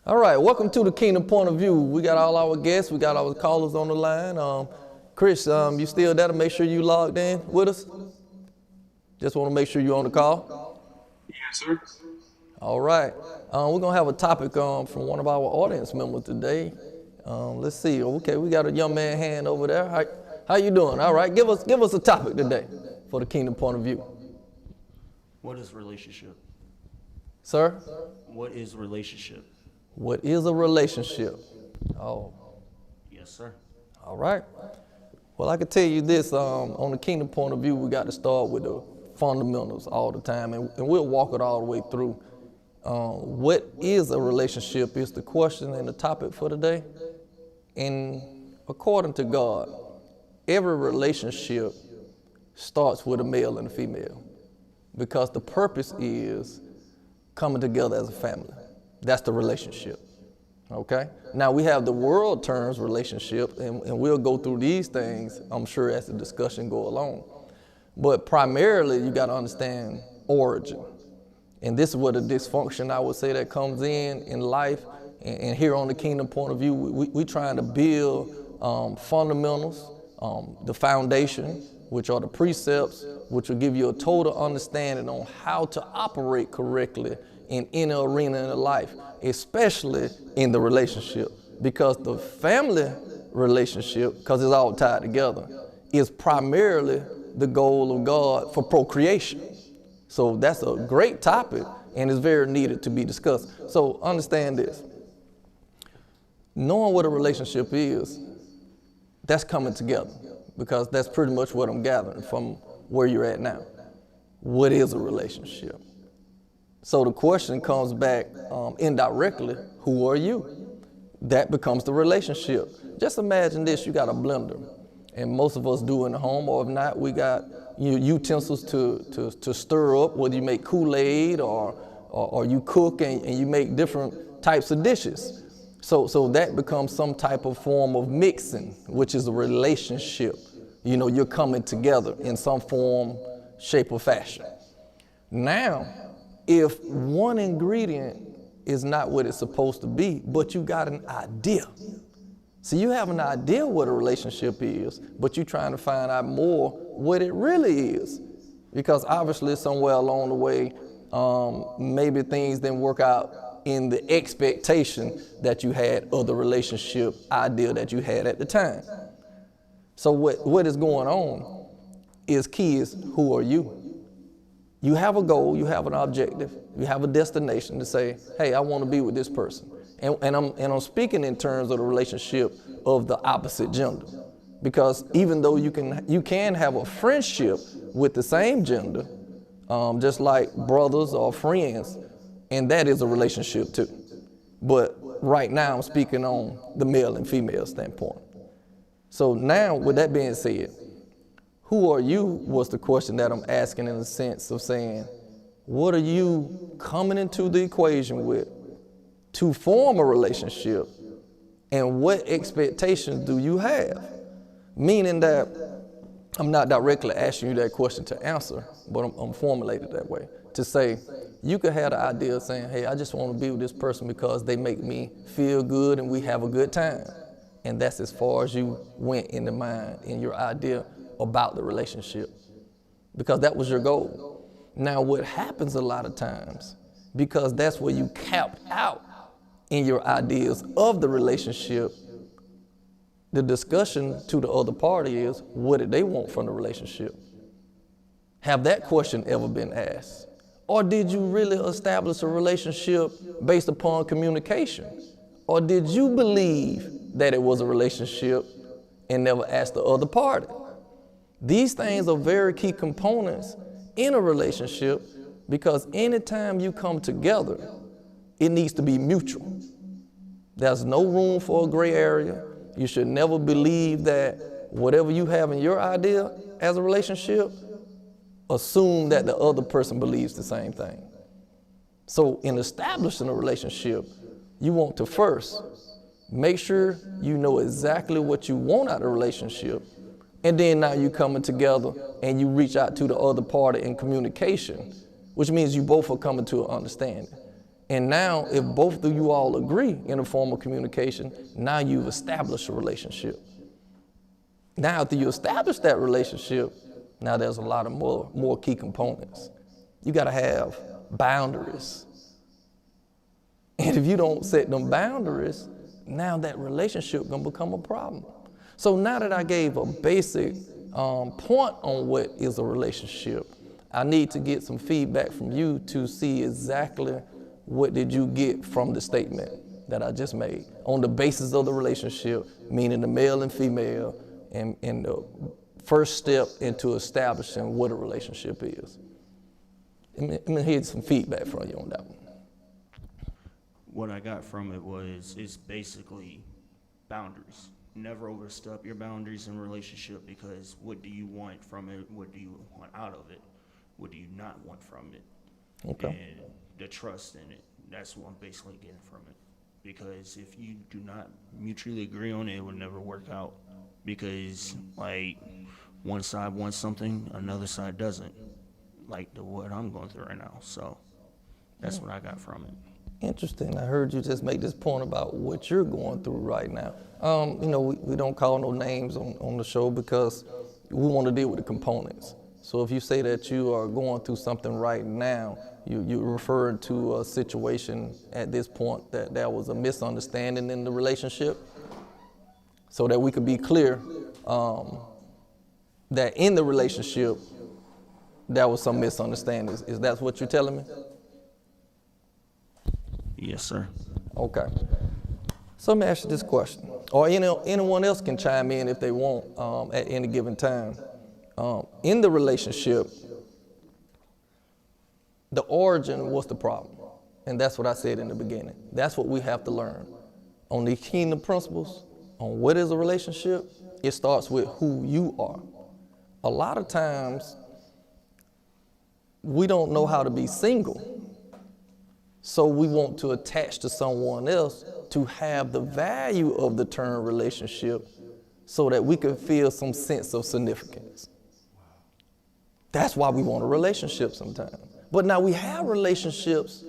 All right, welcome to the Kingdom Point of View. We got all our guests, we got our callers on the line. Chris, you still there to make sure you logged in with us? Just want to make sure you're on the call. Yes, sir. All right, we're gonna have a topic from one of our audience members today. Let's see. Okay, we got a young man hand over there. How you doing? All right, give us a topic today for the Kingdom Point of View. What is relationship? Sir? What is relationship? What is a relationship? Oh. Yes, sir. All right. Well, I can tell you this, on the Kingdom Point of View, we got to start with the fundamentals all the time, and we'll walk it all the way through. What is a relationship is the question and the topic for today. And according to God, every relationship starts with a male and a female because the purpose is coming together as a family. That's the relationship, okay? Now we have the world terms relationship, and we'll go through these things, I'm sure, as the discussion go along. But primarily, you gotta understand origin. And this is where the dysfunction, I would say, that comes in life. And here on the Kingdom Point of View, we trying to build fundamentals, the foundation, which are the precepts, which will give you a total understanding on how to operate correctly in any arena in life, especially in the relationship. Because the family relationship, because it's all tied together, is primarily the goal of God for procreation. So that's a great topic and is very needed to be discussed. So understand this. Knowing what a relationship is, that's coming together, because that's pretty much what I'm gathering from where you're at now. What is a relationship? So the question comes back indirectly, who are you? That becomes the relationship. Just imagine this, you got a blender, and most of us do in the home, or if not, we got utensils to stir up, whether you make Kool-Aid or you cook and you make different types of dishes. So that becomes some type of form of mixing, which is a relationship. You know, you're coming together in some form, shape, or fashion. Now, if one ingredient is not what it's supposed to be, but you got an idea. So you have an idea what a relationship is, but you're trying to find out more what it really is. Because obviously somewhere along the way, maybe things didn't work out in the expectation that you had of the relationship idea that you had at the time. So what is going on is who are you? You have a goal, you have an objective, you have a destination to say, hey, I want to be with this person. And I'm speaking in terms of the relationship of the opposite gender. Because even though you can have a friendship with the same gender, just like brothers or friends, and that is a relationship too. But right now I'm speaking on the male and female standpoint. So now, with that being said, who are you was the question that I'm asking, in the sense of saying, what are you coming into the equation with to form a relationship, and what expectations do you have? Meaning that I'm not directly asking you that question to answer, but I'm formulated that way. To say, you could have the idea of saying, hey, I just want to be with this person because they make me feel good and we have a good time. And that's as far as you went in the mind, in your idea about the relationship, because that was your goal. Now what happens a lot of times, because that's where you capped out in your ideas of the relationship, the discussion to the other party is, what did they want from the relationship? Have that question ever been asked? Or did you really establish a relationship based upon communication? Or did you believe that it was a relationship and never asked the other party? These things are very key components in a relationship, because anytime you come together, it needs to be mutual. There's no room for a gray area. You should never believe that whatever you have in your idea as a relationship, assume that the other person believes the same thing. So in establishing a relationship, you want to first make sure you know exactly what you want out of a relationship. And then now you're coming together and you reach out to the other party in communication, which means you both are coming to an understanding. And now, if both of you all agree in a form of communication, now you've established a relationship. Now, after you establish that relationship, now there's a lot of more key components. You gotta have boundaries. And if you don't set them boundaries, now that relationship gonna become a problem. So now that I gave a basic point on what is a relationship, I need to get some feedback from you to see exactly what did you get from the statement that I just made on the basis of the relationship, meaning the male and female, and the first step into establishing what a relationship is. Let me hear some feedback from you on that one. What I got from it was, it's basically boundaries. Never overstep your boundaries in a relationship, because what do you want from it? What do you want out of it? What do you not want from it? Okay. And the trust in it. That's what I'm basically getting from it. Because if you do not mutually agree on it, it will never work out. Because, like, one side wants something, another side doesn't. Like what I'm going through right now. So that's what I got from it. Interesting. I heard you just make this point about what you're going through right now. We don't call no names on the show because we want to deal with the components. So if you say that you are going through something right now, you're referring to a situation at this point that there was a misunderstanding in the relationship, so that we could be clear that in the relationship there was some misunderstandings. Is that what you're telling me? Yes, sir. Okay. So let me ask you this question, or anyone else can chime in if they want at any given time. In the relationship, the origin was the problem, and that's what I said in the beginning. That's what we have to learn. On the kingdom principles, on what is a relationship, it starts with who you are. A lot of times, we don't know how to be single, so we want to attach to someone else to have the value of the term relationship so that we can feel some sense of significance. That's why we want a relationship sometimes. But now we have relationships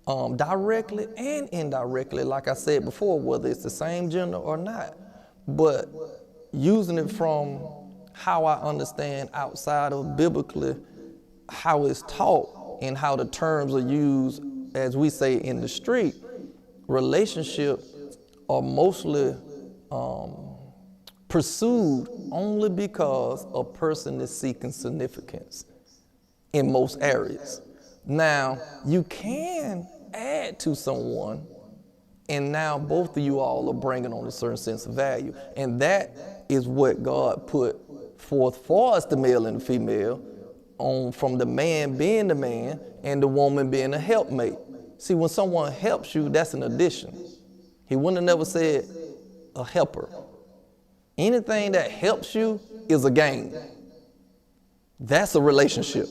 directly and indirectly, like I said before, whether it's the same gender or not. But using it from how I understand outside of biblically, how it's taught and how the terms are used, as we say in the street, relationships are mostly pursued only because a person is seeking significance in most areas. Now, you can add to someone, and now both of you all are bringing on a certain sense of value. And that is what God put forth for us, the male and the female, from the man being the man and the woman being a helpmate. See, when someone helps you, that's an addition. He wouldn't have never said a helper. Anything that helps you is a gain. That's a relationship.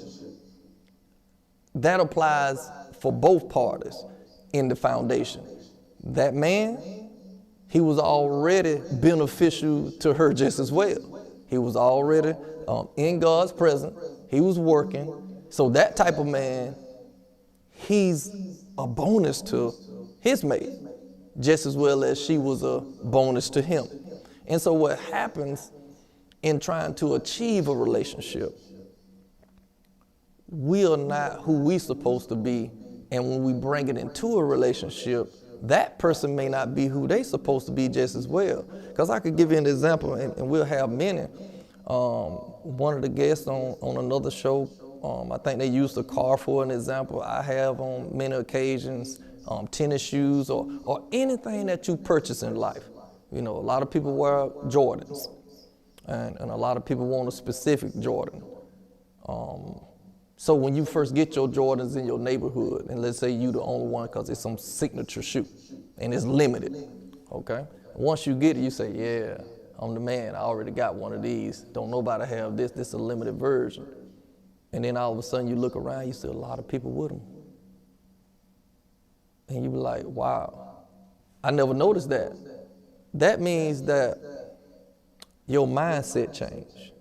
That applies for both parties in the foundation. That man, he was already beneficial to her just as well. He was already in God's presence. He was working. So that type of man, he's a bonus to his mate, just as well as she was a bonus to him. And so what happens in trying to achieve a relationship, we are not who we're supposed to be. And when we bring it into a relationship, that person may not be who they're supposed to be just as well. Because I could give you an example, and we'll have many. One of the guests on another show, I think they used a car for an example. I have on many occasions tennis shoes or anything that you purchase in life. You know, a lot of people wear Jordans, and a lot of people want a specific Jordan. So when you first get your Jordans in your neighborhood, and let's say you're the only one because it's some signature shoe, and it's limited, okay? Once you get it, you say, yeah, I'm the man. I already got one of these. Don't nobody have this. This is a limited version. And then all of a sudden you look around, you see a lot of people with them. And you be like, wow, I never noticed that. That means that your mindset changed,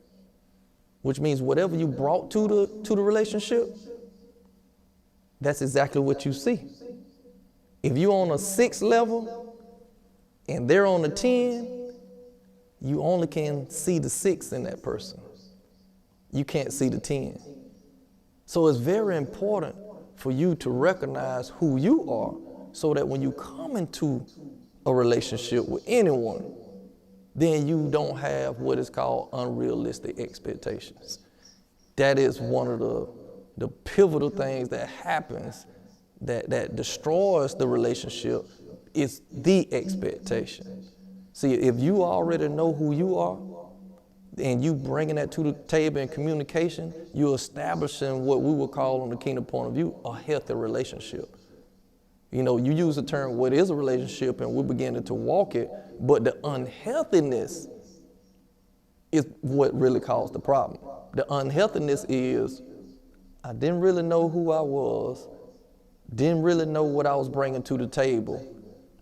which means whatever you brought to the relationship, that's exactly what you see. If you're on a 6 level and they're on a 10, you only can see the 6 in that person. You can't see the 10. So it's very important for you to recognize who you are so that when you come into a relationship with anyone, then you don't have what is called unrealistic expectations. That is one of the pivotal things that happens that destroys the relationship is the expectation. See, if you already know who you are and you bringing that to the table in communication, you're establishing what we would call, on the kingdom point of view, a healthy relationship. You know, you use the term, what is a relationship, and we're beginning to walk it, but the unhealthiness is what really caused the problem. The unhealthiness is, I didn't really know who I was, didn't really know what I was bringing to the table.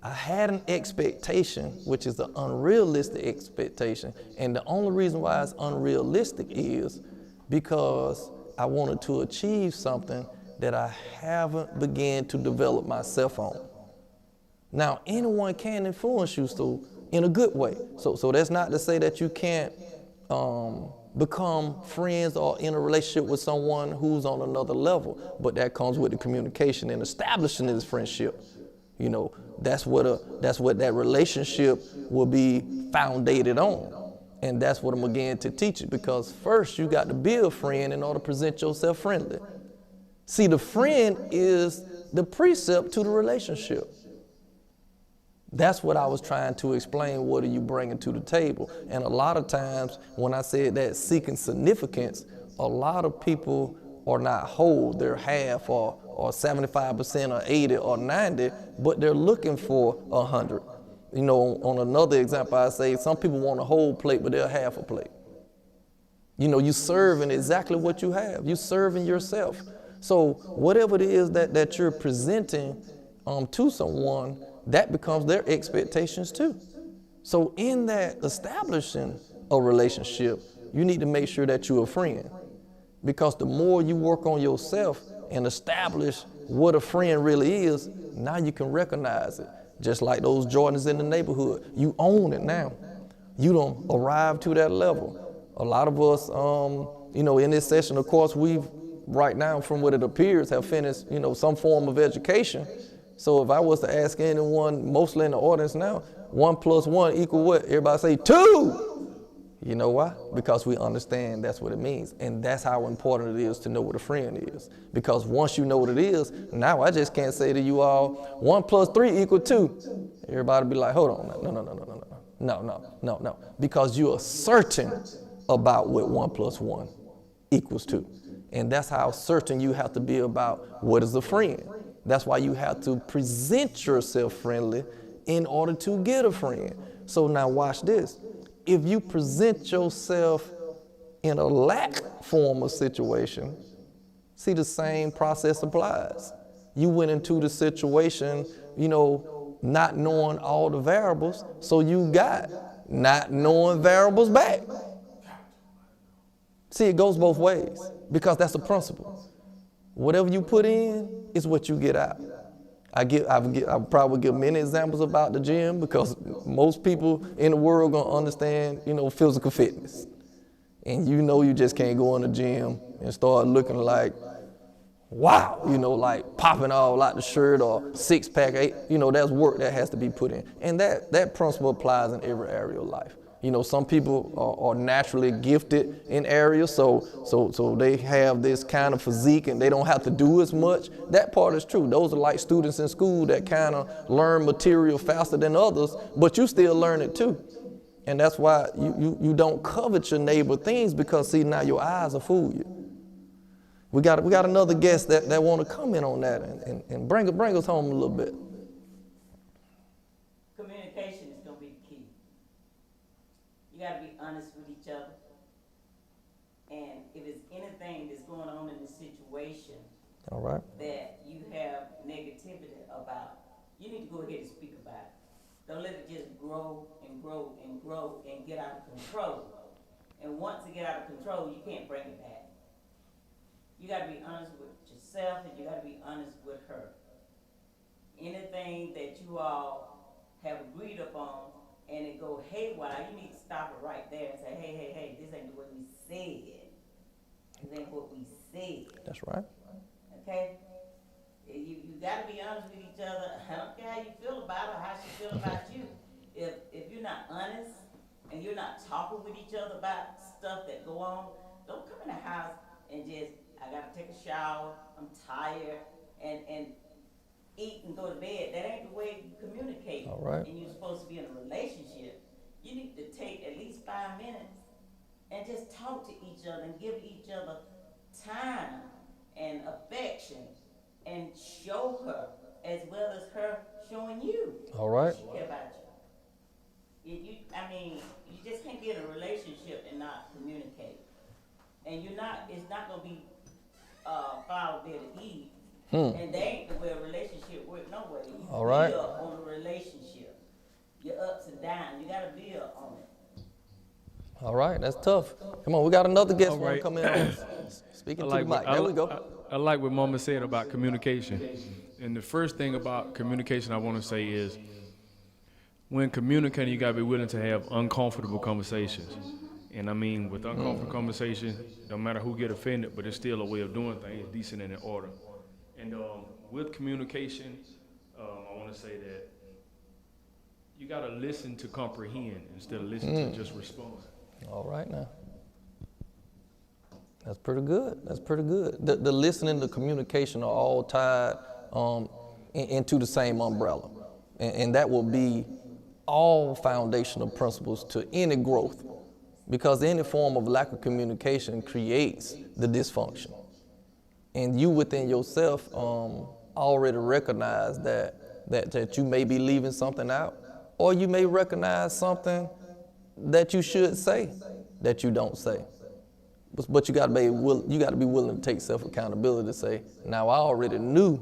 I had an expectation, which is an unrealistic expectation, and the only reason why it's unrealistic is because I wanted to achieve something that I haven't began to develop myself on. Now, anyone can influence you, so in a good way. So that's not to say that you can't become friends or in a relationship with someone who's on another level, but that comes with the communication and establishing this friendship. You know, that's what that relationship will be founded on. And that's what I'm again to teach you, because first you got to be a friend in order to present yourself friendly. See, the friend is the precept to the relationship. That's what I was trying to explain. What are you bringing to the table? And a lot of times when I said that seeking significance, a lot of people are not whole. They're half or 75% or 80 or 90, but they're looking for 100. You know, on another example, I say some people want a whole plate, but they're half a plate. You know, you serving exactly what you have. You serving yourself. So whatever it is that you're presenting to someone, that becomes their expectations too. So in that establishing a relationship, you need to make sure that you're a friend. Because the more you work on yourself and establish what a friend really is, now you can recognize it. Just like those Jordans in the neighborhood. You own it now. You don't arrive to that level. A lot of us, you know, in this session, of course, we've right now, from what it appears, have finished, you know, some form of education. So if I was to ask anyone, mostly in the audience now, 1 + 1 = what? Everybody say 2. You know why? Because we understand that's what it means. And that's how important it is to know what a friend is. Because once you know what it is, now I just can't say to you all, 1 + 3 = 2. Everybody be like, hold on, no. Because you are certain about what 1 + 1 = 2. And that's how certain you have to be about what is a friend. That's why you have to present yourself friendly in order to get a friend. So now watch this. If you present yourself in a lack form of situation, see, the same process applies. You went into the situation, you know, not knowing all the variables, so you got not knowing variables back. See, it goes both ways because that's the principle. Whatever you put in is what you get out. I probably give many examples about the gym because most people in the world gonna understand, you know, physical fitness. And you know you just can't go in the gym and start looking like, wow, you know, like popping all out the shirt or 6-pack, you know, that's work that has to be put in. And that principle applies in every area of life. You know, some people are naturally gifted in areas, so they have this kind of physique and they don't have to do as much. That part is true. Those are like students in school that kind of learn material faster than others, but you still learn it too. And that's why you don't covet your neighbor things, because see, now your eyes will fool you. We got another guest that want to comment on that and bring us home a little bit. Communication is going to be the key. You got to be honest with each other. And if it's anything that's going on in the situation, all right, that you have negativity about, you need to go ahead and speak about it. Don't let it just grow and grow and grow and get out of control. And once it get out of control, you can't bring it back. You got to be honest with yourself, and you got to be honest with her. anything that you all have agreed upon and it go haywire, you need to stop it right there and say, hey, this ain't the way we said. This ain't what we said. That's right. Okay? You gotta be honest with each other. I don't care how you feel about her, how she feel about you. If you're not honest and you're not talking with each other about stuff that go on, don't come in the house and just, I gotta take a shower, I'm tired, and eat and go to bed. That ain't the way you communicate. All right. And you're supposed to be in a relationship. You need to take at least 5 minutes and just talk to each other and give each other time and affection and show her as well as her showing you. All right. She care about you. You just can't be in a relationship and not communicate. And it's not gonna be flower bed of Eve. And they ain't the way a relationship work no way. You All right. build on a relationship. Your ups and downs, you gotta build on it. All right, that's tough. Come on, we got another guest All want to right. come in. Speaking to the mic. There we go. I like what Mama said about communication. And the first thing about communication I want to say is, when communicating, you got to be willing to have uncomfortable conversations. And I mean, with uncomfortable conversation, no matter who get offended, but it's still a way of doing things, decent and in order. And with communication, I want to say that you got to listen to comprehend instead of listen to just respond. All right now. That's pretty good. That's pretty good. The listening and the communication are all tied into the same umbrella. And that will be all foundational principles to any growth, because any form of lack of communication creates the dysfunction. And you within yourself already recognize that you may be leaving something out, or you may recognize something that you should say that you don't say. But you gotta be willing to take self-accountability to say, now I already knew,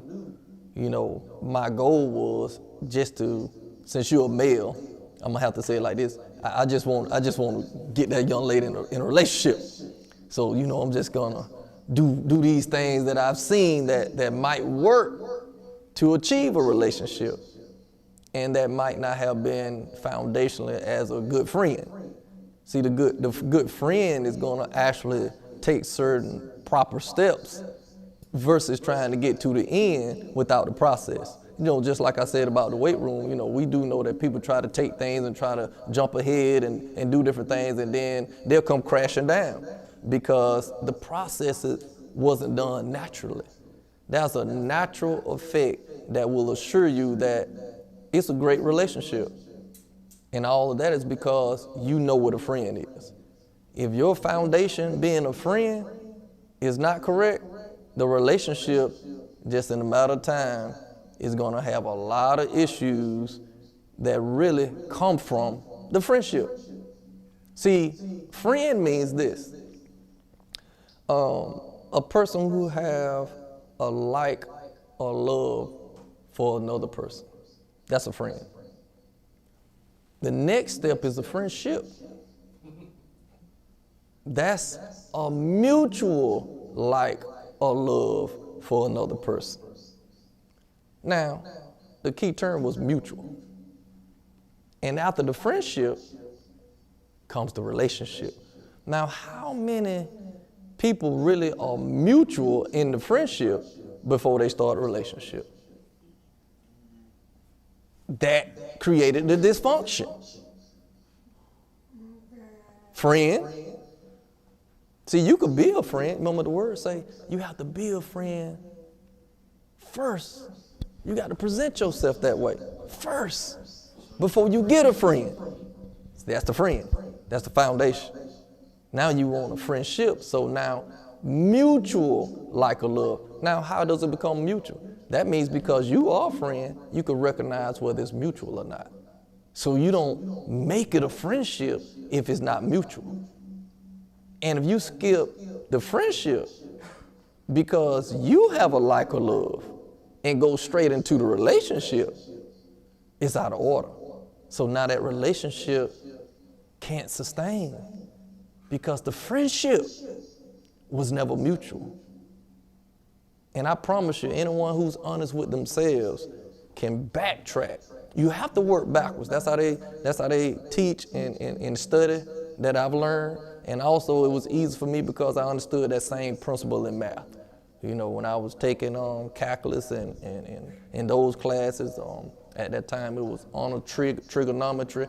my goal was just to, since you're a male, I'm gonna have to say it like this, I just want to get that young lady in a relationship. So, I'm just gonna do these things that I've seen that might work to achieve a relationship, and that might not have been foundationally as a good friend. See, the good friend is gonna actually take certain proper steps versus trying to get to the end without the process. Just like I said about the weight room, we do know that people try to take things and try to jump ahead and do different things, and then they'll come crashing down because the process wasn't done naturally. That's a natural effect that will assure you that it's a great relationship. And all of that is because you know what a friend is. If your foundation being a friend is not correct, the relationship, just in a matter of time, is gonna have a lot of issues that really come from the friendship. See, friend means this. A person who have a like or love for another person. That's a friend. The next step is a friendship. That's a mutual like or love for another person. Now, the key term was mutual. And after the friendship comes the relationship. Now, how many people really are mutual in the friendship before they start a relationship? That created the dysfunction. Friend. See, you could be a friend. Remember the words say, you have to be a friend first. You got to present yourself that way first before you get a friend. That's the friend. That's the foundation. Now you want a friendship. So now mutual like a love. Now how does it become mutual? That means because you are a friend, you can recognize whether it's mutual or not. So you don't make it a friendship if it's not mutual. And if you skip the friendship because you have a like or love and go straight into the relationship, it's out of order. So now that relationship can't sustain because the friendship was never mutual. And I promise you, anyone who's honest with themselves can backtrack. You have to work backwards. That's how they teach and study that I've learned. And also it was easy for me because I understood that same principle in math. You know, when I was taking calculus and those classes, at that time it was on trigonometry,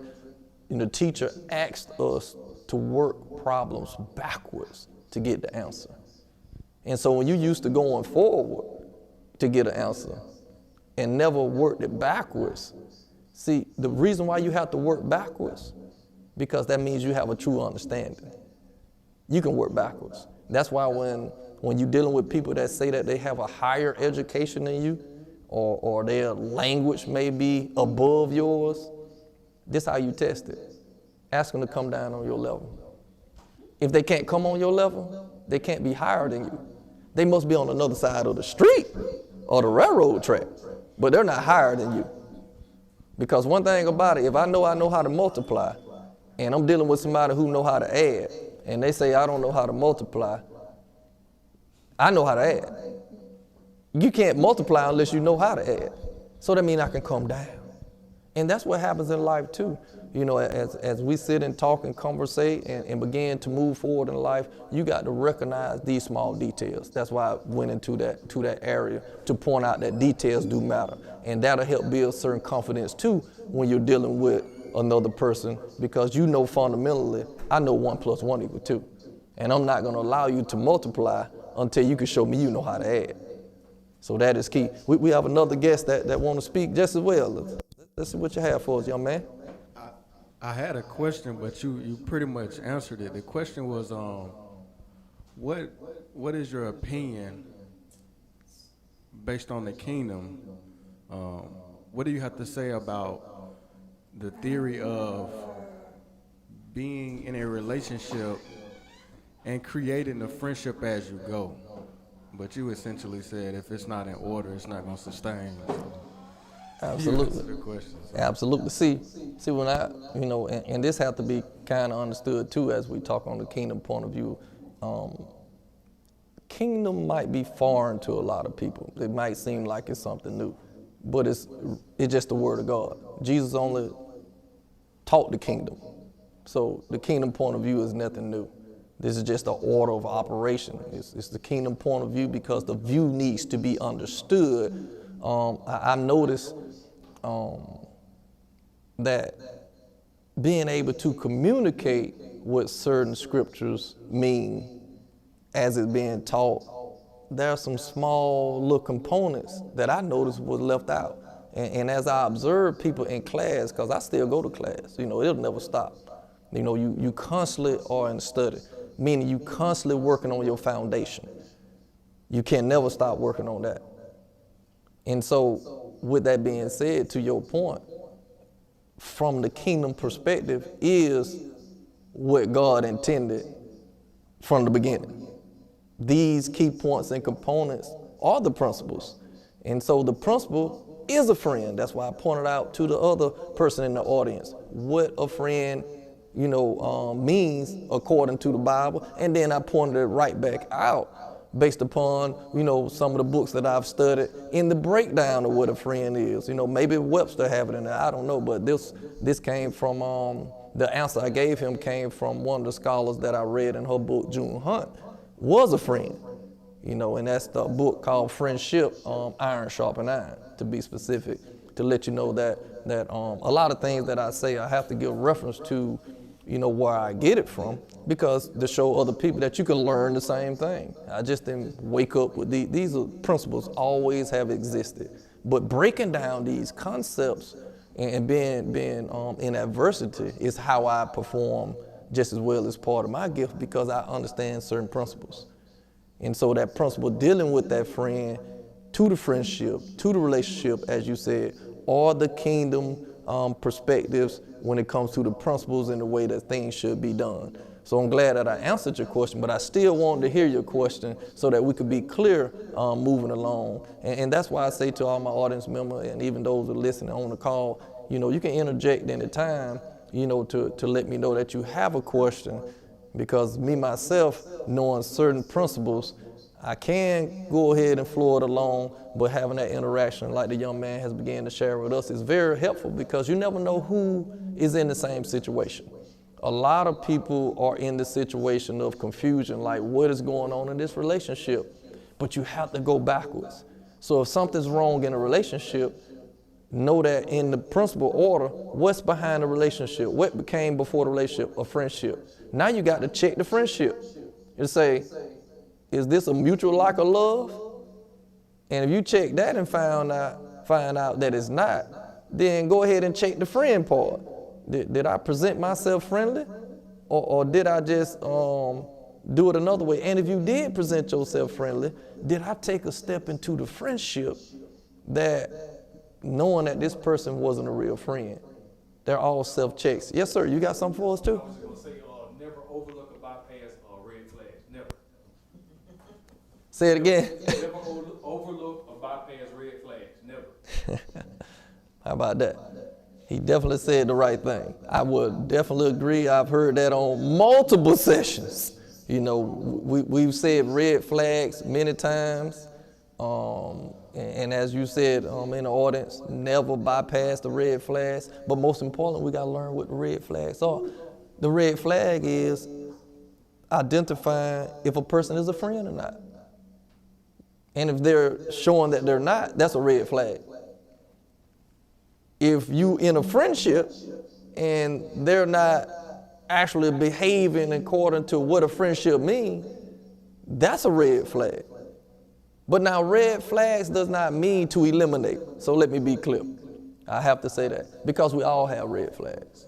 and the teacher asked us to work problems backwards to get the answer. And so when you used to going forward to get an answer and never worked it backwards, see, the reason why you have to work backwards, because that means you have a true understanding. You can work backwards. That's why when you're dealing with people that say that they have a higher education than you, or their language may be above yours, this is how you test it. Ask them to come down on your level. If they can't come on your level, they can't be higher than you. They must be on another side of the street or the railroad track, but they're not higher than you. Because one thing about it, if I know how to multiply, and I'm dealing with somebody who know how to add, and they say I don't know how to multiply, I know how to add. You can't multiply unless you know how to add. So that means I can come down. And that's what happens in life too. You know, as we sit and talk and conversate and begin to move forward in life, you got to recognize these small details. That's why I went into that area to point out that details do matter. And that'll help build certain confidence too when you're dealing with another person, because you know fundamentally, I know 1 + 1 = 2. And I'm not gonna allow you to multiply until you can show me you know how to add. So that is key. We have another guest that want to speak just as well. Let's see what you have for us, young man. I had a question, but you pretty much answered it. The question was, what is your opinion based on the kingdom? What do you have to say about the theory of being in a relationship and creating a friendship as you go? But you essentially said if it's not in order, it's not going to sustain. Absolutely. The question, so. Absolutely. See, when I, you know, and this has to be kind of understood too as we talk on the kingdom point of view. Kingdom might be foreign to a lot of people. It might seem like it's something new, but it's just the word of God. Jesus only taught the kingdom. So the kingdom point of view is nothing new. This is just the order of operation. It's the kingdom point of view because the view needs to be understood. I noticed that being able to communicate what certain scriptures mean as it's being taught, there are some small little components that I noticed was left out. And as I observe people in class, because I still go to class, you know, it'll never stop. You know, you constantly are in study, meaning you constantly working on your foundation. You can never stop working on that. And so with that being said, to your point, from the kingdom perspective is what God intended from the beginning. These key points and components are the principles. And so the principle is a friend. That's why I pointed out to the other person in the audience what a friend, you know, means according to the Bible. And then I pointed it right back out based upon, you know, some of the books that I've studied in the breakdown of what a friend is. You know, maybe Webster have it in there, I don't know, but this came from, the answer I gave him came from one of the scholars that I read in her book, June Hunt, was a friend. You know, and that's the book called Friendship, Iron Sharpen Iron, to be specific, to let you know that a lot of things that I say, I have to give reference to, you know, where I get it from, because to show other people that you can learn the same thing. I just didn't wake up with these are principles always have existed. But breaking down these concepts and being in adversity is how I perform just as well as part of my gift, because I understand certain principles. And so that principle dealing with that friend, to the friendship, to the relationship, as you said, or the kingdom perspectives when it comes to the principles and the way that things should be done. So I'm glad that I answered your question, but I still wanted to hear your question so that we could be clear moving along. And that's why I say to all my audience members and even those who are listening on the call, you know, you can interject any time, you know, to let me know that you have a question, because me, myself, knowing certain principles, I can go ahead and floor it along, but having that interaction like the young man has begun to share with us is very helpful, because you never know who is in the same situation. A lot of people are in the situation of confusion, like what is going on in this relationship, but you have to go backwards. So if something's wrong in a relationship, know that in the principal order, what's behind the relationship? What came before the relationship? A friendship. Now you got to check the friendship and say, is this a mutual lack of love? And if you check that and find out that it's not, then go ahead and check the friend part. Did I present myself friendly? Or did I just do it another way? And if you did present yourself friendly, did I take a step into the friendship that knowing that this person wasn't a real friend? They're all self-checks. Yes, sir, you got something for us too? I was going to say, never overlook or bypass red flags. Never. Say it again. Never overlook or bypass red flags. Never. How about that? He definitely said the right thing. I would definitely agree. I've heard that on multiple sessions. You know, we've said red flags many times. And as you said in the audience, never bypass the red flags. But most importantly, we got to learn what the red flags are. The red flag is identifying if a person is a friend or not. And if they're showing that they're not, that's a red flag. If you in a friendship and they're not actually behaving according to what a friendship means, that's a red flag. But now red flags does not mean to eliminate. So let me be clear. I have to say that, because we all have red flags,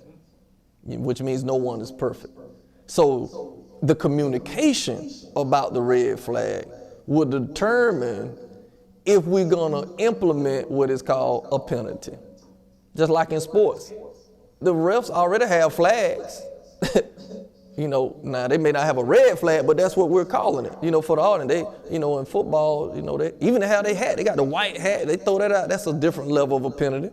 which means no one is perfect. So the communication about the red flag will determine if we're gonna implement what is called a penalty. Just like in sports, the refs already have flags. You know, now they may not have a red flag, but that's what we're calling it. You know, for the audience, they, you know, in football, you know, they even how they hat, they got the white hat, they throw that out. That's a different level of a penalty.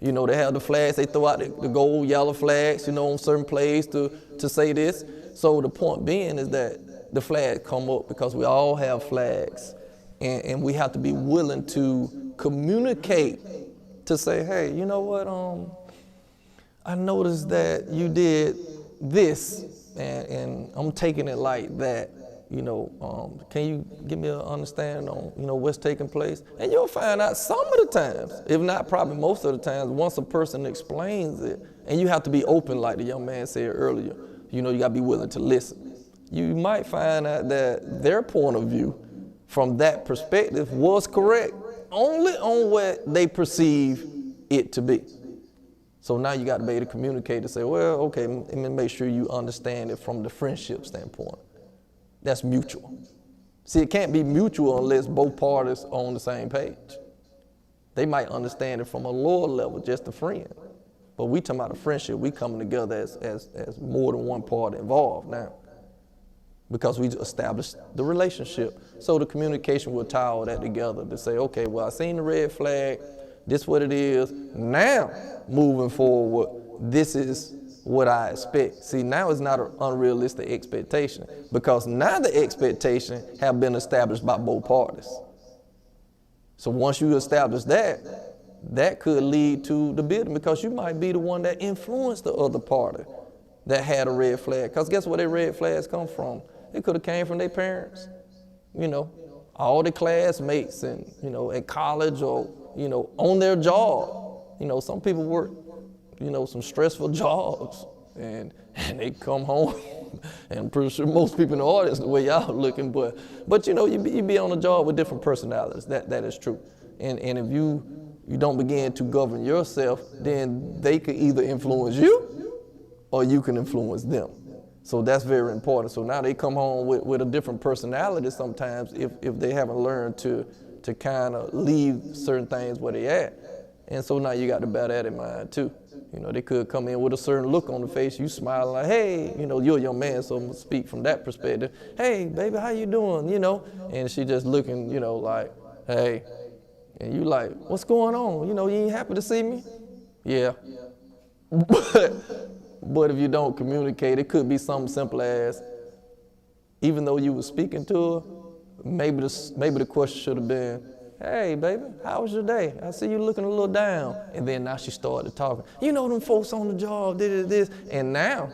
You know, they have the flags, they throw out the gold, yellow flags, you know, on certain plays to say this. So the point being is that the flags come up because we all have flags, and we have to be willing to communicate to say, hey, you know what, I noticed that you did this, and I'm taking it like that. You know, can you give me an understanding on, you know, what's taking place? And you'll find out some of the times, if not probably most of the times, once a person explains it, and you have to be open, like the young man said earlier, you know, you gotta be willing to listen. You might find out that their point of view from that perspective was correct, only on what they perceive it to be. So now you got to be able to communicate to say, well, okay, let me make sure you understand it from the friendship standpoint. That's mutual. See, it can't be mutual unless both parties are on the same page. They might understand it from a lower level, just a friend. But we talking about a friendship, we coming together as more than one party involved now, because we established the relationship. So the communication will tie all that together to say, okay, well, I seen the red flag, this what it is. Now, moving forward, this is what I expect. See, now it's not an unrealistic expectation, because now the expectation have been established by both parties. So once you establish that, that could lead to the building, because you might be the one that influenced the other party that had a red flag. Because guess where their red flags come from? It could have came from their parents, you know, all the classmates, and, you know, at college, or, you know, on their job. You know, some people work, you know, some stressful jobs, and they come home, and I'm pretty sure most people in the audience, the way y'all looking, but you know, you be on a job with different personalities. That is true. And if you don't begin to govern yourself, then they could either influence you or you can influence them. So that's very important. So now they come home with a different personality sometimes if they haven't learned to kind of leave certain things where they at. And so now you got to bear that in mind too. You know, they could come in with a certain look on the face, you smiling like, hey, you know, you're a young man, so I'm gonna speak from that perspective. Hey, baby, how you doing? You know, and she just looking, you know, like, hey, and you like, what's going on? You know, you ain't happy to see me? Yeah. But if you don't communicate, it could be something simple as, even though you were speaking to her, maybe the question should have been, hey, baby, how was your day? I see you looking a little down. And then now she started talking. You know them folks on the job, this. And now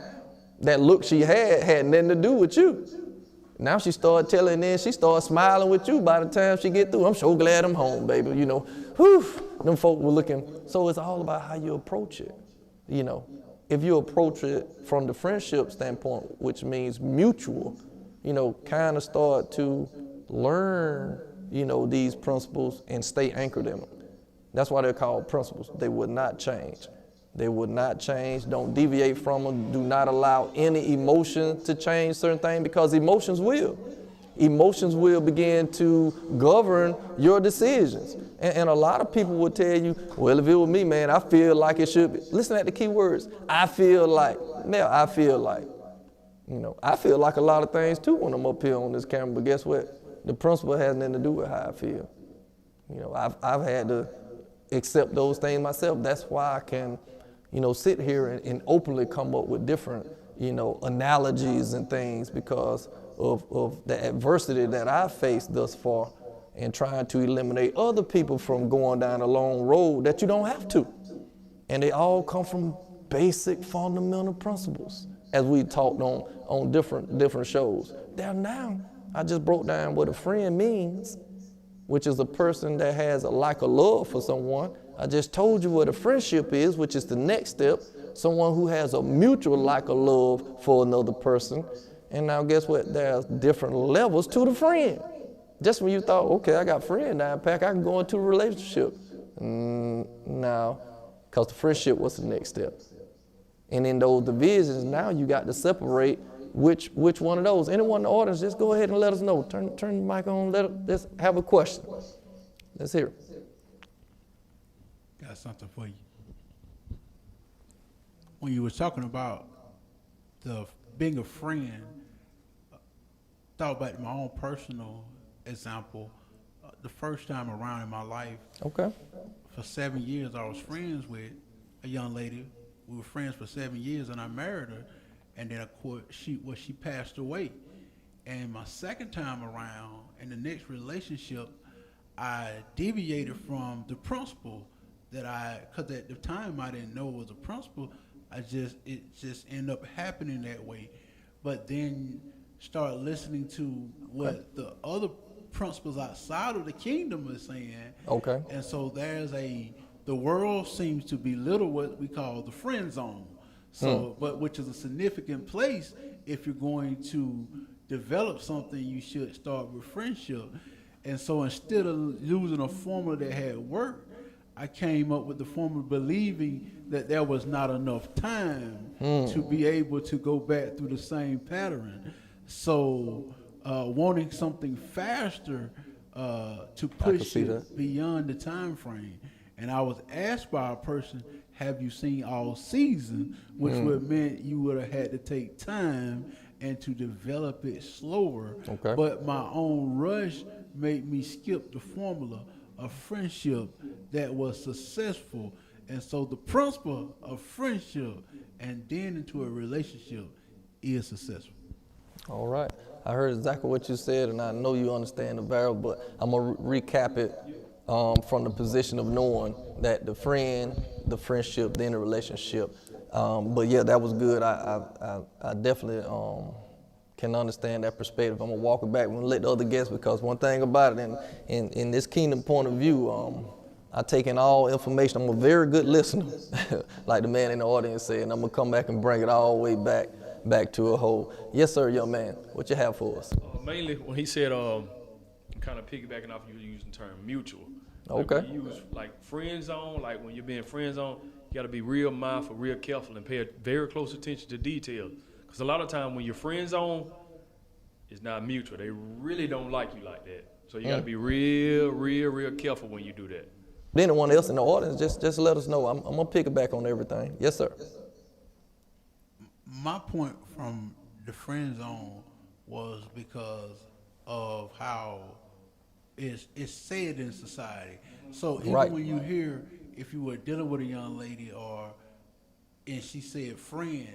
that look she had nothing to do with you. Now she started telling, then she started smiling with you by the time she get through. I'm so glad I'm home, baby. You know, whew, them folk were looking. So it's all about how you approach it. You know, if you approach it from the friendship standpoint, which means mutual, you know, kind of start to learn, you know, these principles and stay anchored in them. That's why they're called principles. They would not change. They would not change. Don't deviate from them. Do not allow any emotion to change certain things, because emotions will. Emotions will begin to govern your decisions. And a lot of people will tell you, well, if it was me, man, I feel like it should be. Listen at the key words. I feel like. Now, I feel like. You know, I feel like a lot of things too when I'm up here on this camera, but guess what? The principle has nothing to do with how I feel. You know, I've had to accept those things myself. That's why I can, you know, sit here and openly come up with different, you know, analogies and things, because of the adversity that I've faced thus far, and trying to eliminate other people from going down a long road that you don't have to. And they all come from basic fundamental principles, as we talked on different shows. There now, I just broke down what a friend means, which is a person that has a like or love for someone. I just told you what a friendship is, which is the next step, someone who has a mutual like or love for another person. And now guess what? There's different levels to the friend. Just when you thought, okay, I got friend down pack, I can go into a relationship. No, because the friendship was the next step. And in those divisions, now you got to separate which one of those. Anyone in the audience, just go ahead and let us know. Turn the mic on, let's have a question. Let's hear it. Got something for you. When you were talking about being a friend, thought about my own personal example. The first time around in my life, Okay. for 7 years, I was friends with a young lady. We were friends for 7 years, and I married her. And then, of course, she passed away. And my second time around, in the next relationship, I deviated from the principle that because at the time I didn't know it was a principle. It just ended up happening that way. But then start listening to what the other principles outside of the kingdom are saying. Okay. And so the world seems to belittle what we call the friend zone. So, but which is a significant place if you're going to develop something, you should start with friendship. And so instead of using a formula that had worked, I came up with the formula believing that there was not enough time to be able to go back through the same pattern. So wanting something faster to push it beyond the time frame. And I was asked by a person, have you seen all season? Which would meant you would have had to take time and to develop it slower. Okay. But my own rush made me skip the formula of friendship that was successful. And so the principle of friendship and then into a relationship is successful. All right. I heard exactly what you said, and I know you understand the variable, but I'm going to recap it from the position of knowing that the friend, the friendship, then the relationship. But yeah, that was good. I definitely can understand that perspective. I'm going to walk it back and let the other guests, because one thing about it, in this kingdom point of view, I take in all information. I'm a very good listener, like the man in the audience said, and I'm going to come back and bring it all the way back to a whole. Yes, sir, young man. What you have for us? Mainly when he said, kind of piggybacking off you using the term mutual. Okay. Like when you use like friend zone, like when you're being friend zone, you got to be real mindful, real careful, and pay very close attention to details. Because a lot of time when you're friend zone, it's not mutual. They really don't like you like that. So you got to be real careful when you do that. Anyone else in the audience, just let us know. I'm going to piggyback on everything. Yes, sir. My point from the friend zone was because of how it's said in society. So even when you hear, if you were dealing with a young lady and she said friend,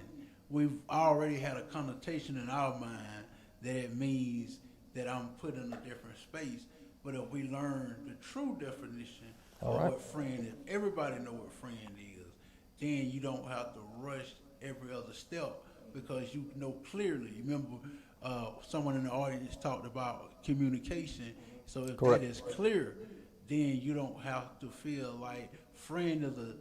we've already had a connotation in our mind that it means that I'm put in a different space. But if we learn the true definition All of right. what friend is, everybody know what friend is, then you don't have to rush every other step because you know clearly. Remember, someone in the audience talked about communication. So if Correct. that is clear, then you don't have to feel like friend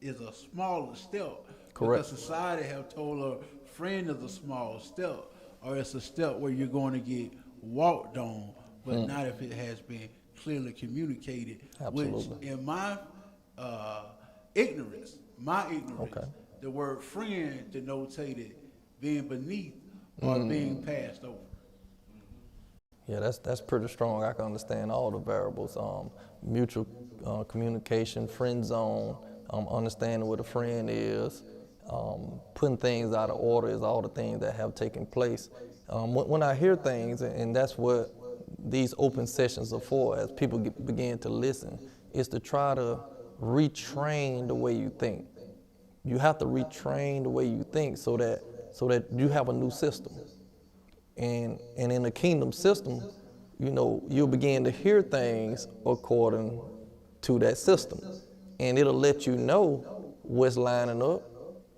is a smaller step. Correct. Because society have told her friend is a small step, or it's a step where you're going to get walked on, but not if it has been clearly communicated. Absolutely. Which in my ignorance, Okay. the word friend denotated being beneath or being passed over. Yeah, that's pretty strong. I can understand all the variables. Mutual communication, friend zone, understanding what a friend is, putting things out of order is all the things that have taken place. When I hear things, and that's what these open sessions are for, as people begin to listen, is to try to retrain the way you think. You have to retrain the way you think so that you have a new system. And in the kingdom system, you know, you'll begin to hear things according to that system. And it'll let you know what's lining up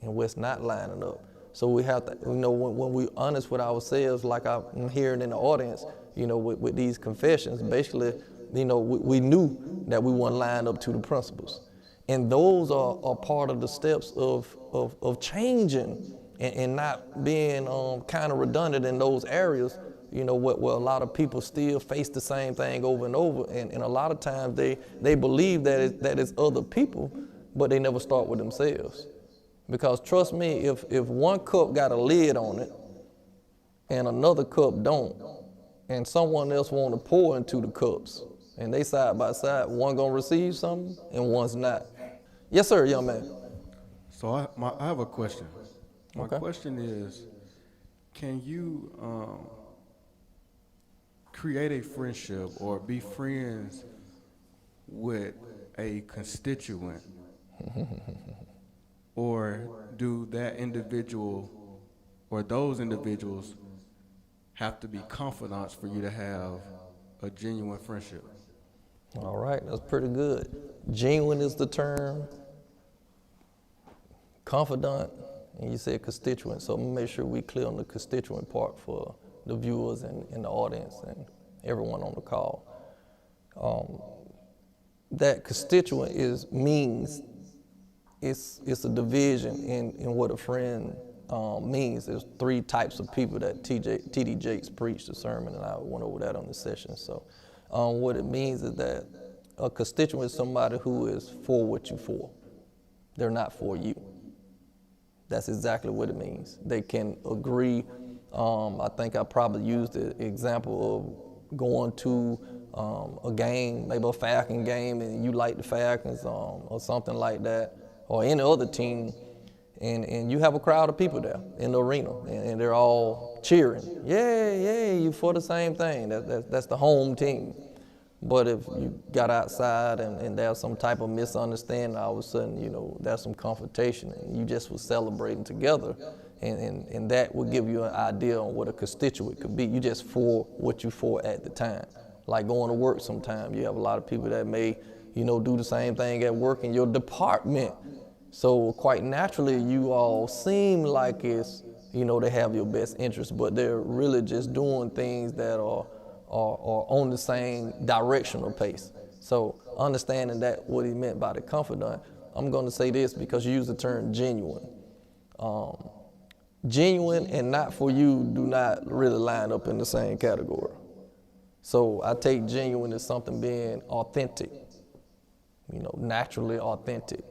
and what's not lining up. So we have to, you know, when we're honest with ourselves, like I'm hearing in the audience, you know, with these confessions, basically, you know, we knew that we weren't lined up to the principles. And those are part of the steps of changing and not being kind of redundant in those areas, you know, where a lot of people still face the same thing over and over. And a lot of times they believe that it's other people, but they never start with themselves. Because trust me, if one cup got a lid on it and another cup don't, and someone else want to pour into the cups, and they side by side, one gonna receive something and one's not. Yes, sir, young man. So I have a question. My Okay. question is, can you create a friendship or be friends with a constituent? Or do that individual or those individuals have to be confidants for you to have a genuine friendship? All right, that's pretty good. Genuine is the term. Confidant, and you said constituent. So I'm gonna make sure we clear on the constituent part for the viewers and the audience and everyone on the call. That constituent means it's a division in what a friend means. There's 3 types of people that T.D. Jakes preached a sermon, and I went over that on the session. So what it means is that a constituent is somebody who is for what you're for. They're not for you. That's exactly what it means. They can agree. I think I probably used the example of going to a game, maybe a Falcon game, and you like the Falcons or something like that, or any other team, and you have a crowd of people there in the arena, and they're all cheering. Yay, you for the same thing. That's the home team. But if you got outside and there's some type of misunderstanding, all of a sudden, you know, there's some confrontation, and you just was celebrating together, and that would give you an idea on what a constituent could be. You just for what you for at the time. Like going to work sometime, you have a lot of people that may, you know, do the same thing at work in your department. So quite naturally, you all seem like it's, you know, they have your best interest, but they're really just doing things that are on the same directional pace. So understanding that, what he meant by the confidant, I'm going to say this because you use the term genuine. Genuine and not for you do not really line up in the same category. So I take genuine as something being authentic, you know, naturally authentic.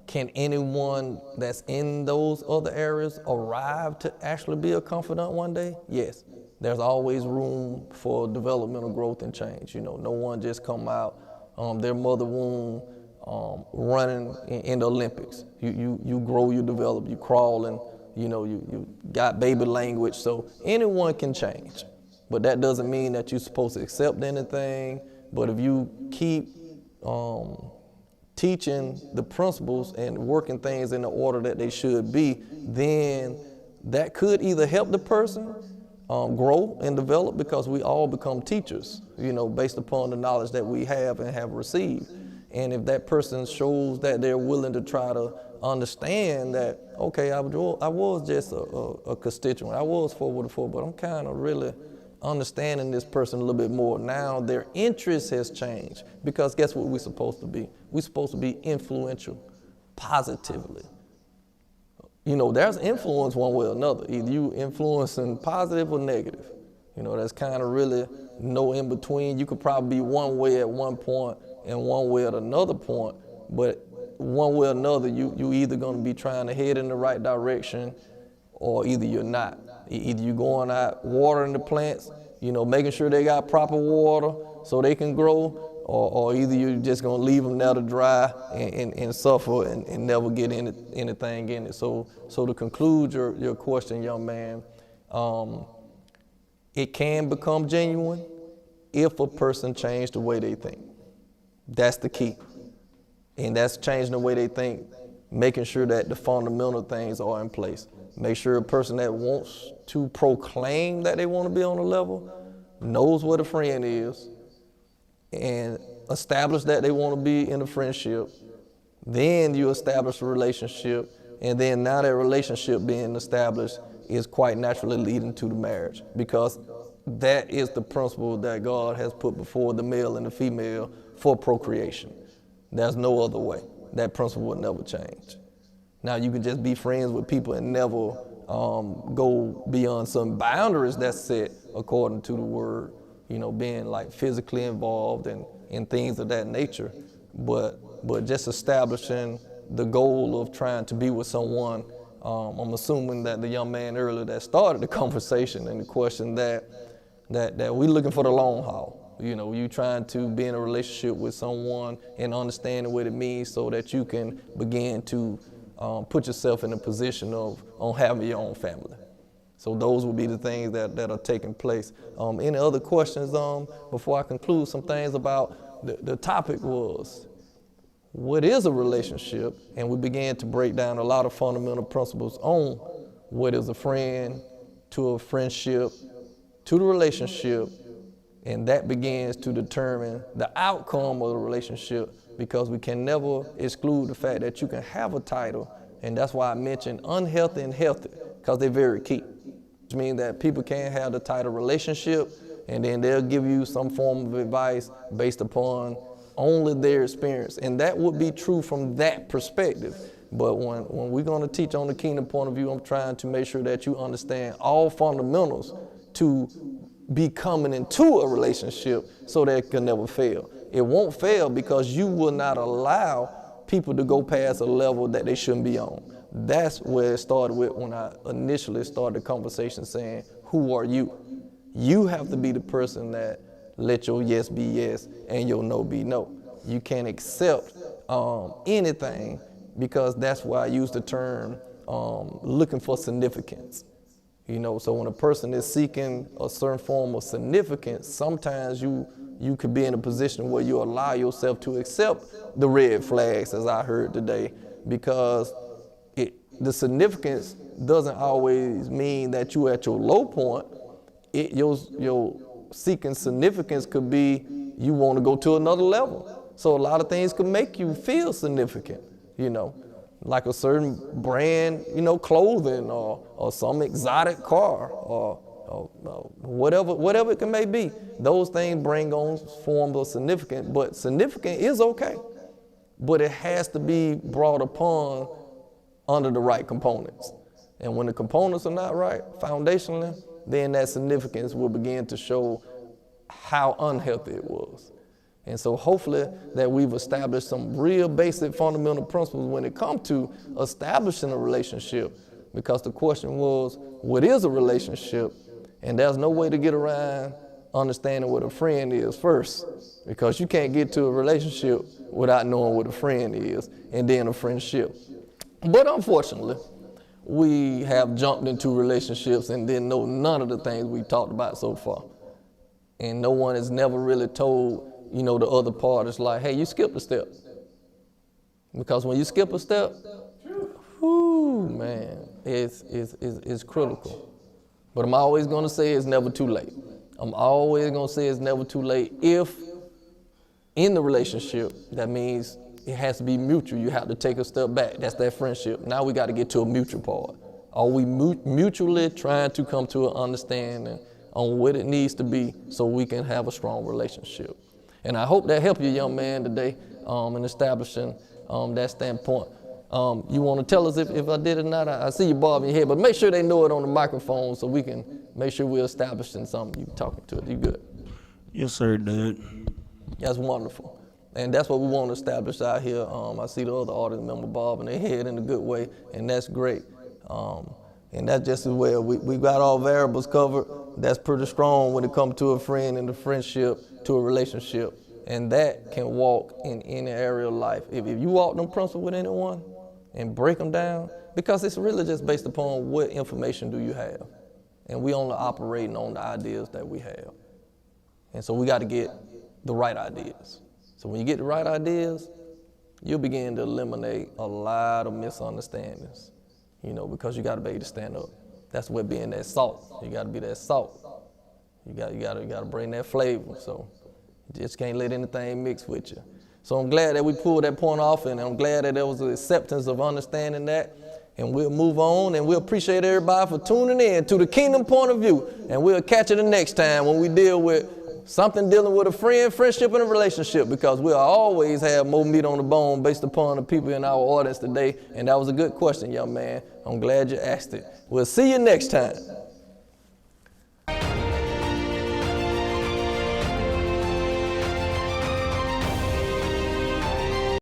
Can anyone that's in those other areas arrive to actually be a confidant one day? Yes. There's always room for developmental growth and change. You know, no one just come out their mother womb running in the Olympics. You grow, you develop, you crawl, and you know you got baby language. So anyone can change, but that doesn't mean that you're supposed to accept anything. But if you keep teaching the principles and working things in the order that they should be, then that could either help the person grow and develop because we all become teachers, based upon the knowledge that we have and have received. And if that person shows that they're willing to try to understand that, okay, I was just a constituent, I was 4 but I'm kind of really understanding this person a little bit more. Now their interest has changed, because guess what we're supposed to be? We're supposed to be influential, positively. There's influence one way or another. Either you influencing positive or negative. There's kind of really no in between. You could probably be one way at one point and one way at another point, but one way or another, you either going to be trying to head in the right direction, or either you're not. Either you're going out watering the plants, making sure they got proper water so they can grow, or either you're just going to leave them there to dry and suffer and never get anything in it. So to conclude your question, young man, it can become genuine if a person changes the way they think. That's the key. And that's changing the way they think, making sure that the fundamental things are in place. Make sure a person that wants to proclaim that they want to be on a level knows what a friend is, and establish that they want to be in a friendship. Then you establish a relationship, and then now that relationship being established is quite naturally leading to the marriage, because that is the principle that God has put before the male and the female for procreation. There's no other way. That principle will never change. Now you can just be friends with people and never go beyond some boundaries that's set according to the word, being like physically involved and things of that nature. But just establishing the goal of trying to be with someone, I'm assuming that the young man earlier that started the conversation and the question that we're looking for the long haul. You trying to be in a relationship with someone and understanding what it means so that you can begin to put yourself in a position of having your own family. So those will be the things that are taking place. Any other questions before I conclude? Some things about the topic was, what is a relationship? And we began to break down a lot of fundamental principles on what is a friend, to a friendship, to the relationship, and that begins to determine the outcome of the relationship, because we can never exclude the fact that you can have a title, and that's why I mentioned unhealthy and healthy, because they're very key. Which means that people can have the title relationship, and then they'll give you some form of advice based upon only their experience, and that would be true from that perspective. But when we're going to teach on the kingdom point of view, I'm trying to make sure that you understand all fundamentals to be coming into a relationship so that it can never fail. It won't fail because you will not allow people to go past a level that they shouldn't be on. That's where it started with when I initially started the conversation saying, who are you? You have to be the person that let your yes be yes and your no be no. You can't accept anything, because that's why I use the term looking for significance. So when a person is seeking a certain form of significance, sometimes you could be in a position where you allow yourself to accept the red flags, as I heard today, because the significance doesn't always mean that you're at your low point. Your seeking significance could be you want to go to another level. So a lot of things could make you feel significant, like a certain brand, clothing or some exotic car or whatever it may be. Those things bring on forms of significance, but significant is okay. But it has to be brought upon under the right components. And when the components are not right, foundationally, then that significance will begin to show how unhealthy it was. And so hopefully that we've established some real basic fundamental principles when it comes to establishing a relationship, because the question was, what is a relationship? And there's no way to get around understanding what a friend is first, because you can't get to a relationship without knowing what a friend is and then a friendship. But unfortunately, we have jumped into relationships and didn't know none of the things we talked about so far. And no one has never really told the other part is like, hey, you skipped a step. Because when you skip a step, whoo, man, it's critical. But I'm always going to say it's never too late. I'm always going to say it's never too late. If in the relationship, that means it has to be mutual. You have to take a step back. That's that friendship. Now we got to get to a mutual part. Are we mutually trying to come to an understanding on what it needs to be so we can have a strong relationship? And I hope that helped you, young man, today in establishing that standpoint. You want to tell us if I did it or not? I see you bobbing your head, but make sure they know it on the microphone so we can make sure we're establishing something. You talking to it. You good? Yes, sir, Dad. That's wonderful. And that's what we want to establish out here. I see the other audience member bobbing their head in a good way, and that's great. And that's just as well. We got all variables covered. That's pretty strong when it comes to a friend and a friendship to a relationship. And that can walk in any area of life. If you walk them principles with anyone and break them down, because it's really just based upon what information do you have. And we only operating on the ideas that we have. And so we got to get the right ideas. So when you get the right ideas, you'll begin to eliminate a lot of misunderstandings, because you got to be able to stand up. That's what being that salt. You got to be that salt. You got to bring that flavor. So you just can't let anything mix with you. So I'm glad that we pulled that point off, and I'm glad that there was an acceptance of understanding that. And we'll move on, and we'll appreciate everybody for tuning in to the Kingdom Point of View. And we'll catch you the next time when we deal with something dealing with a friendship, and a relationship, because we'll always have more meat on the bone based upon the people in our audience today. And that was a good question, young man. I'm glad you asked it. We'll see you next time.